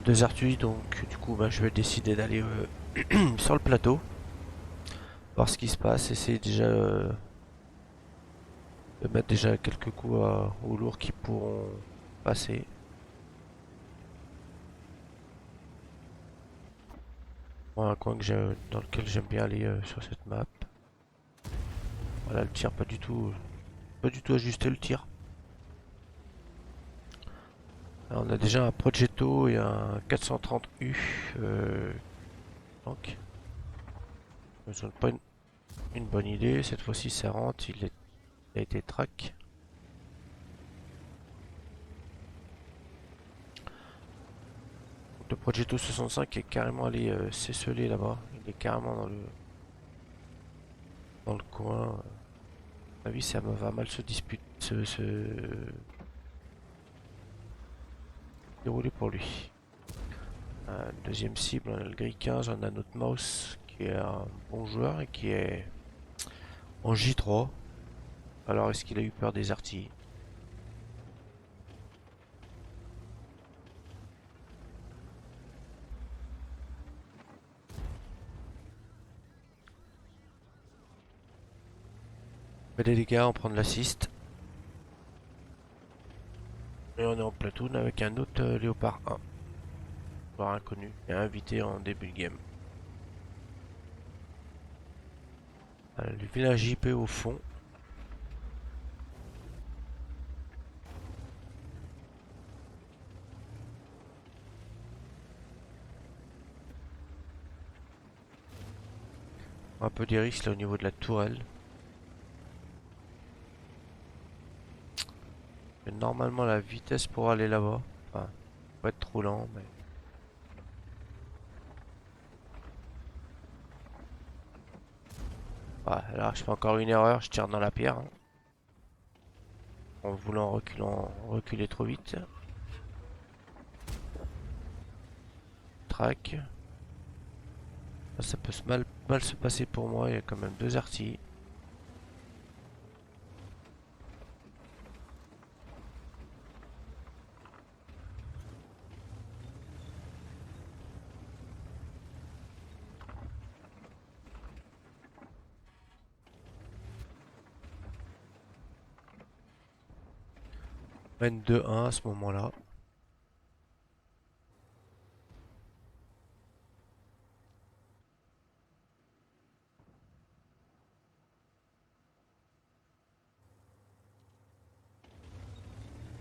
Deux Arthuis, donc du coup bah, je vais décider d'aller sur le plateau, voir ce qui se passe, essayer déjà de mettre déjà quelques coups au lourd qui pourront passer. Moi, un coin que dans lequel j'aime bien aller sur cette map. Voilà, le tir pas du tout ajusté le tir. Alors, on a déjà un Progetto et un 430U tank. Ça donne pas une bonne idée. Cette fois-ci, ça rentre. Il a été track. Le Progetto 65 est carrément allé s'esseler là-bas. Il est carrément dans le coin. À mon avis, ça va mal se disputer, se dérouler pour lui. Deuxième cible, on a le Gris 15, on a notre Mouse qui est un bon joueur et qui est en J3. Alors, est-ce qu'il a eu peur des artilles? On fait des dégâts, on prend de l'assist. Et on est en platoon avec un autre Léopard 1, voire inconnu, et invité en début de game. Le village JP au fond. Un peu des risques là au niveau de la tourelle. Et normalement la vitesse pour aller là-bas. Enfin, faut pas être trop lent, mais. Ouais, là je fais encore une erreur, je tire dans la pierre, hein, en voulant reculer trop vite. Track. Ça peut mal se passer pour moi, il y a quand même deux artilles. Mène 2-1 à ce moment-là.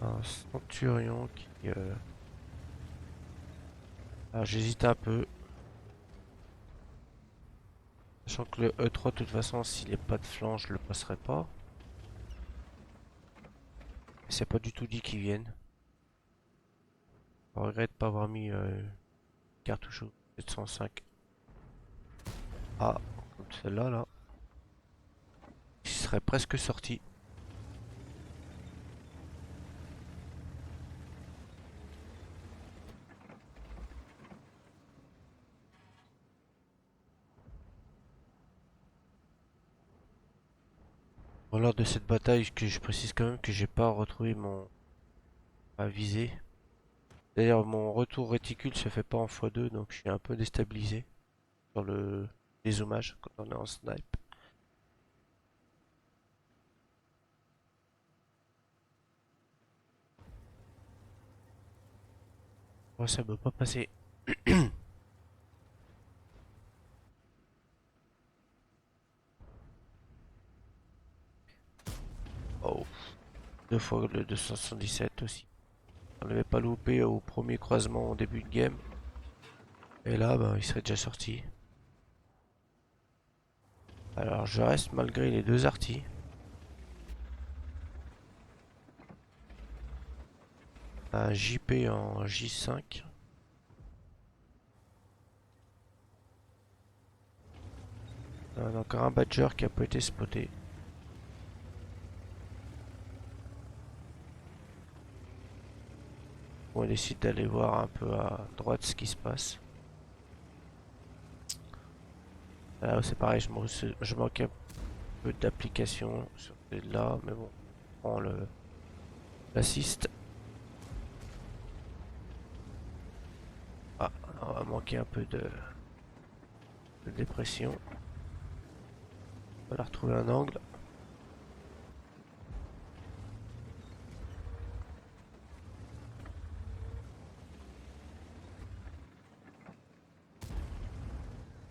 Un Centurion qui... Ah, j'hésite un peu. Sachant que le E3, de toute façon, s'il n'est pas de flanc, je le passerai pas. C'est pas du tout dit qu'ils viennent. Je regrette de pas avoir mis cartouche au 705. Ah, comme celle-là, là. Il serait presque sorti. Bon, lors de cette bataille, que je précise quand même que j'ai pas retrouvé ma visée. D'ailleurs, mon retour réticule se fait pas en x2, donc je suis un peu déstabilisé sur le dézoomage quand on est en snipe. Moi, ça ne peut pas passer. Oh, deux fois le 277 aussi. On l'avait pas loupé au premier croisement au début de game. Et là, ben, il serait déjà sorti. Alors, je reste malgré les deux artis. Un JP en J5. On a encore un Badger qui a pas été spoté. On décide d'aller voir un peu à droite ce qui se passe. Là, c'est pareil, je manque un peu d'application sur celle-là, mais bon, on prend l'assist. Ah, on va manquer un peu de dépression. On va retrouver un angle.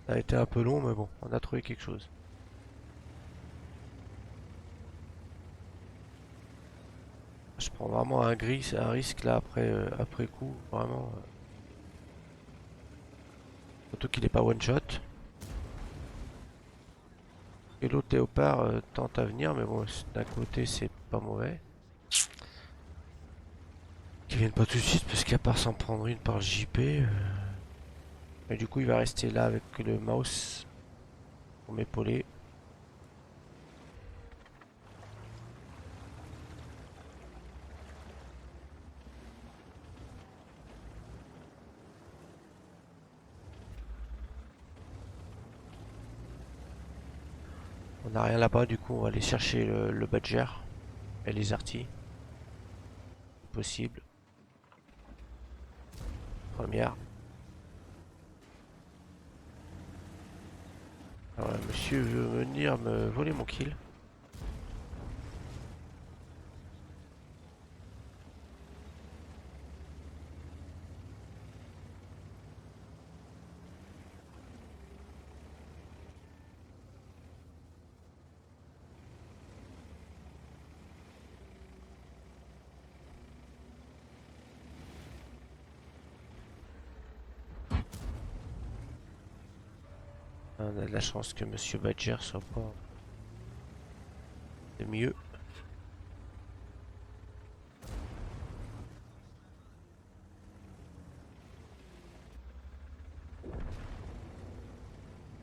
Ça a été un peu long, mais bon, on a trouvé quelque chose. Je prends vraiment un gris, c'est un risque là après coup, vraiment. Surtout qu'il est pas one shot. Et l'autre léopard tente à venir, mais bon, d'un côté c'est pas mauvais. Qu'il vienne pas tout de suite, parce qu'à part s'en prendre une par le JP. Et du coup, il va rester là avec le mouse pour m'épauler. On n'a rien là-bas, du coup, on va aller chercher le badger et les artis. Possible. Première. Alors, monsieur veut venir me voler mon kill. On a de la chance que monsieur badger soit pas... C'est mieux.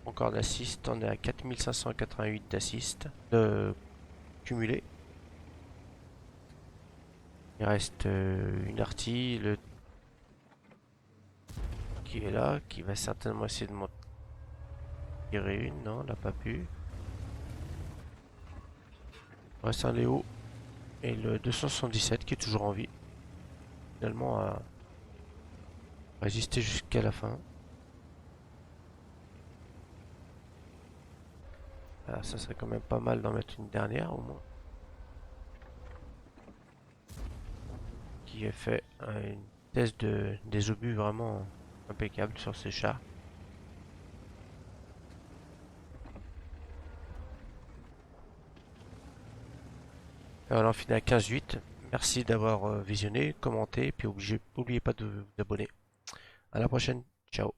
Encore d'assist, on est à 4588 d'assist. De cumulé. Il reste une artie, le qui est là, qui va certainement essayer de m'en tirer une. Non, elle n'a pas pu. Il reste un Léo et le 277 qui est toujours en vie. Finalement, a résisté jusqu'à la fin. Ah, ça serait quand même pas mal d'en mettre une dernière au moins. Qui a fait une thèse des obus vraiment impeccable sur ces chars. Et voilà, on finit à 15-8. Merci d'avoir visionné, commenté, puis n'oubliez pas de vous abonner. À la prochaine, ciao.